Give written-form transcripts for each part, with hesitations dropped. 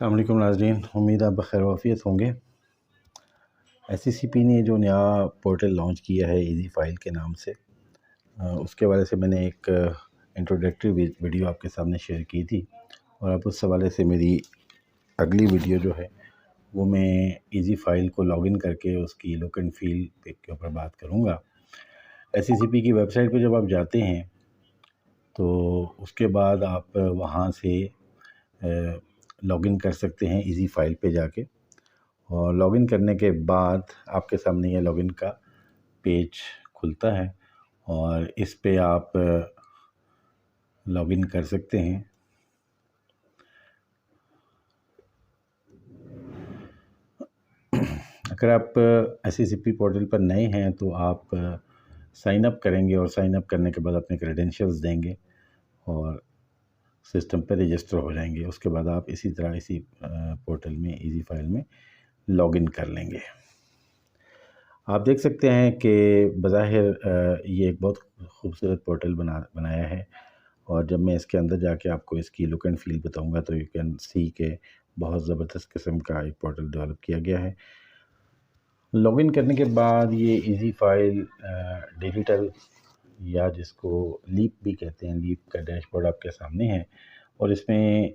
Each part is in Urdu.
السلام علیکم ناظرین، امید آپ بخیر وافیت ہوں گے۔ SCCP نے جو نیا پورٹل لانچ کیا ہے ایزی فائل کے نام سے، اس کے حوالے سے میں نے ایک انٹروڈکٹری ویڈیو آپ کے سامنے شیئر کی تھی، اور اب اس حوالے سے میری اگلی ویڈیو جو ہے وہ میں ایزی فائل کو لاگ ان کر کے اس کی لک اینڈ فیل کے اوپر بات کروں گا۔ SCCP کی ویب سائٹ پہ جب آپ جاتے ہیں تو اس کے بعد آپ وہاں سے لاگ ان کر سکتے ہیں ایزی فائل پہ جا کے، اور لاگ ان کرنے کے بعد آپ کے سامنے یہ لاگ ان کا پیج کھلتا ہے، اور اس پہ آپ لاگ ان کر سکتے ہیں۔ اگر آپ SCCP پورٹل پر نئے ہیں تو آپ سائن اپ کریں گے، اور سائن اپ کرنے کے بعد اپنے کریڈینشیلز دیں گے اور سسٹم پہ رجسٹر ہو جائیں گے۔ اس کے بعد آپ اسی طرح اسی پورٹل میں ایزی فائل میں لاگ ان کر لیں گے۔ آپ دیکھ سکتے ہیں کہ بظاہر یہ ایک بہت خوبصورت پورٹل بنایا ہے، اور جب میں اس کے اندر جا کے آپ کو اس کی لک اینڈ فیل بتاؤں گا تو یو کین سی کہ بہت زبردست قسم کا ایک پورٹل ڈیولپ کیا گیا ہے۔ لاگ ان کرنے کے بعد یہ ایزی فائل ڈیجیٹل، یا جس کو لیپ بھی کہتے ہیں، لیپ کا ڈیش بورڈ آپ کے سامنے ہے، اور اس میں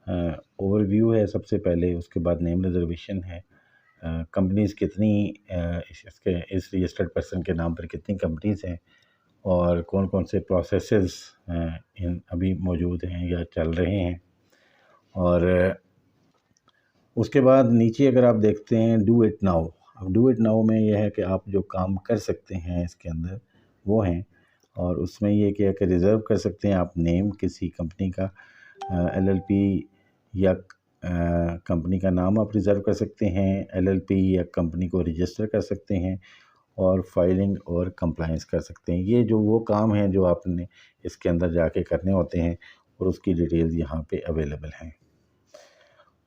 اوور ویو ہے سب سے پہلے، اس کے بعد نیم ریزرویشن ہے، کمپنیز کتنی اس رجسٹرڈ پرسن کے نام پر کتنی کمپنیز ہیں، اور کون کون سے پروسیسز ابھی موجود ہیں یا چل رہے ہیں۔ اور اس کے بعد نیچے اگر آپ دیکھتے ہیں ڈو اٹ ناؤ، اب ڈو اٹ ناؤ میں یہ ہے کہ آپ جو کام کر سکتے ہیں اس کے اندر وہ ہیں، اور اس میں یہ کہ ریزرو کر سکتے ہیں آپ نیم کسی کمپنی کا، LLP یا کمپنی کا نام آپ ریزرو کر سکتے ہیں، LLP یا کمپنی کو رجسٹر کر سکتے ہیں، اور فائلنگ اور کمپلائنس کر سکتے ہیں۔ یہ جو وہ کام ہیں جو آپ نے اس کے اندر جا کے کرنے ہوتے ہیں، اور اس کی ڈیٹیلز یہاں پہ اویلیبل ہیں۔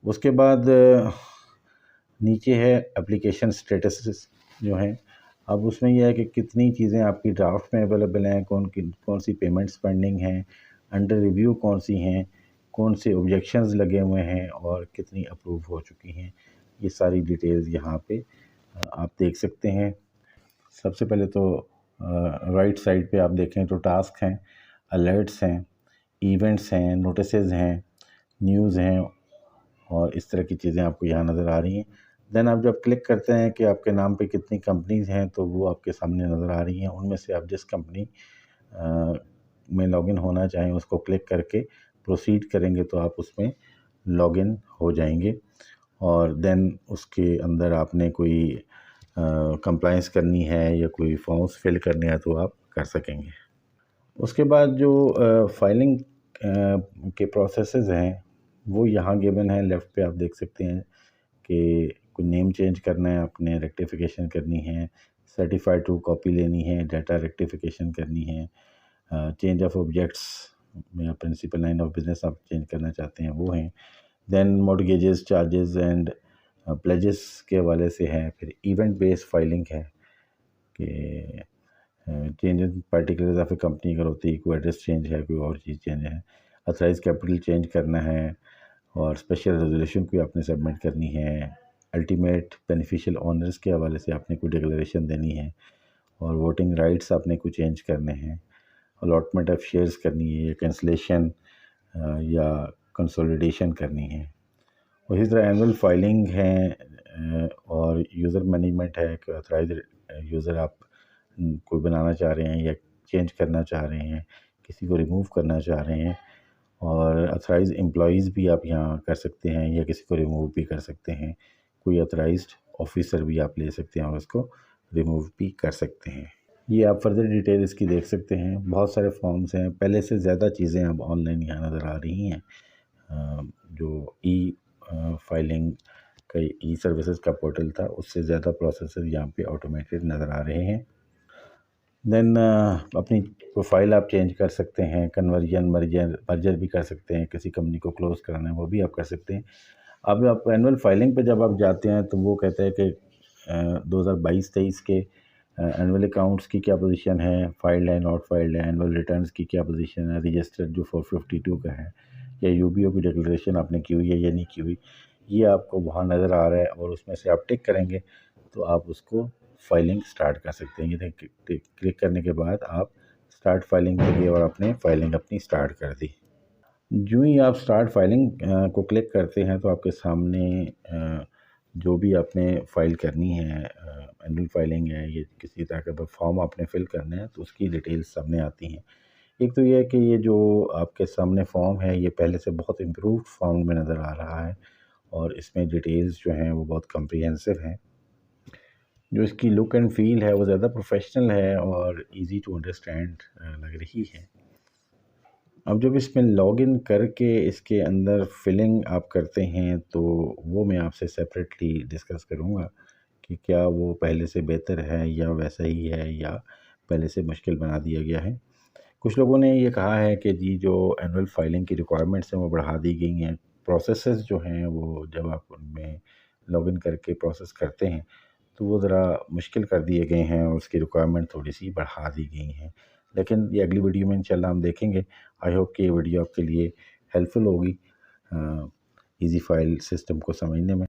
اس کے بعد نیچے ہے اپلیکیشن سٹیٹسز جو ہیں، اب اس میں یہ ہے کہ کتنی چیزیں آپ کی ڈرافٹ میں اویلیبل ہیں، کون سی پیمنٹس پینڈنگ ہیں، انڈر ریویو کون سی ہیں، کون سے آبجیکشنز لگے ہوئے ہیں، اور کتنی اپروو ہو چکی ہیں۔ یہ ساری ڈیٹیلز یہاں پہ آپ دیکھ سکتے ہیں۔ سب سے پہلے تو رائٹ سائڈ پہ آپ دیکھیں تو ٹاسک ہیں، الرٹس ہیں، ایونٹس ہیں، نوٹسز ہیں، نیوز ہیں، اور اس طرح کی چیزیں آپ کو یہاں نظر آ رہی ہیں۔ دین آپ جب کلک کرتے ہیں کہ آپ کے نام پہ کتنی کمپنیز ہیں تو وہ آپ کے سامنے نظر آ رہی ہیں۔ ان میں سے آپ جس کمپنی میں لاگ ان ہونا چاہیں اس کو کلک کر کے پروسیڈ کریں گے تو آپ اس میں لاگ ان ہو جائیں گے، اور دین اس کے اندر آپ نے کوئی کمپلائنس کرنی ہے یا کوئی فارمز فل کرنے ہیں تو آپ کر سکیں گے۔ اس کے بعد جو فائلنگ کے پروسیسز ہیں وہ یہاں گیون ہیں۔ لیفٹ پہ آپ دیکھ سکتے ہیں کہ کوئی نیم چینج کرنا ہے، آپ نے ریکٹیفیکیشن کرنی ہے، سرٹیفائڈ ٹرو کاپی لینی ہے، ڈیٹا ریکٹیفیکیشن کرنی ہے، چینج آف آبجیکٹس میں پرنسپل لائن آف بزنس آپ چینج کرنا چاہتے ہیں وہ ہیں۔ دین مورگیجز، چارجز اینڈ پلیجز کے حوالے سے ہے۔ پھر ایونٹ بیس فائلنگ ہے کہ change in particulars of a company اگر ہوتی ہے، کوئی ایڈریس چینج ہے، کوئی اور چیز چینج ہے، اتھرائز کیپٹل چینج کرنا ہے، اور اسپیشل ریزولیوشن کوئی آپ نے سبمٹ کرنی ہے، الٹیمیٹ بینیفیشیل اونرز کے حوالے سے آپ نے کوئی ڈکلیریشن دینی ہے، اور ووٹنگ رائٹس آپ نے کوئی چینج کرنے ہیں، الاٹمنٹ آف شیئرز کرنی ہے، یا کینسلیشن یا کنسولیڈیشن کرنی ہے۔ اسی طرح اینول فائلنگ ہے، اور یوزر مینجمنٹ ہے کہ اتھرائز یوزر آپ کوئی بنانا چاہ رہے ہیں یا چینج کرنا چاہ رہے ہیں، کسی کو ریموو کرنا چاہ رہے ہیں، اور اتھرائز امپلائیز بھی آپ یہاں کر سکتے ہیں یا کسی کو ریموو بھی کر سکتے ہیں، کوئی اتھرائزڈ آفیسر بھی آپ لے سکتے ہیں اور اس کو ریموو بھی کر سکتے ہیں۔ یہ آپ فردر ڈیٹیل اس کی دیکھ سکتے ہیں۔ بہت سارے فارمز ہیں، پہلے سے زیادہ چیزیں اب آن لائن یہاں نظر آ رہی ہیں۔ جو ای فائلنگ کا ای سروسز کا پورٹل تھا اس سے زیادہ پروسیسز یہاں پہ آٹومیٹڈ نظر آ رہے ہیں۔ دین اپنی پروفائل آپ چینج کر سکتے ہیں، کنورژن مرجر بھی کر سکتے ہیں، کسی کمپنی کو کلوز کرانا ہے وہ بھی آپ کر سکتے ہیں۔ اب آپ اینول فائلنگ پہ جب آپ جاتے ہیں تو وہ کہتے ہیں کہ 2022-23 کے اینول اکاؤنٹس کی کیا پوزیشن ہے، فائلڈ ہے، ناٹ فائلڈ ہے، اینول ریٹرنز کی کیا پوزیشن ہے، رجسٹرڈ جو 452 کا ہے، یا UBO کی ڈکلریشن آپ نے کی ہوئی ہے یا نہیں کی ہوئی، یہ آپ کو وہاں نظر آ رہا ہے، اور اس میں سے آپ ٹک کریں گے تو آپ اس کو فائلنگ سٹارٹ کر سکتے ہیں۔ یہ دیکھیں کلک کرنے کے بعد آپ سٹارٹ فائلنگ کے لیے اور اپنے فائلنگ اپنی سٹارٹ کر دی۔ جو ہی آپ سٹارٹ فائلنگ کو کلک کرتے ہیں تو آپ کے سامنے جو بھی آپ نے فائل کرنی ہے، اینول فائلنگ ہے، یہ کسی طرح کا فارم آپ نے فل کرنا ہے تو اس کی ڈیٹیلز سامنے آتی ہیں۔ ایک تو یہ ہے کہ یہ جو آپ کے سامنے فارم ہے یہ پہلے سے بہت امپرووڈ فارم میں نظر آ رہا ہے، اور اس میں ڈیٹیلز جو ہیں وہ بہت کمپریہنسو ہیں۔ جو اس کی لک اینڈ فیل ہے وہ زیادہ پروفیشنل ہے اور ایزی ٹو انڈرسٹینڈ لگ رہی ہے۔ اب جب اس میں لاگ ان کر کے اس کے اندر فلنگ آپ کرتے ہیں تو وہ میں آپ سے سیپریٹلی ڈسکس کروں گا کہ کیا وہ پہلے سے بہتر ہے یا ویسا ہی ہے یا پہلے سے مشکل بنا دیا گیا ہے۔ کچھ لوگوں نے یہ کہا ہے کہ جی جو اینول فائلنگ کی ریکوائرمنٹس ہیں وہ بڑھا دی گئی ہیں، پروسیسز جو ہیں وہ جب آپ ان میں لاگ ان کر کے پروسیس کرتے ہیں تو وہ ذرا مشکل کر دیے گئے ہیں اور اس کی ریکوائرمنٹ تھوڑی سی بڑھا دی گئی ہیں، لیکن یہ اگلی ویڈیو میں انشاءاللہ ہم دیکھیں گے۔ آئی ہوپ کہ یہ ویڈیو آپ کے لیے ہیلپ فل ہوگی ایزی فائل سسٹم کو سمجھنے میں۔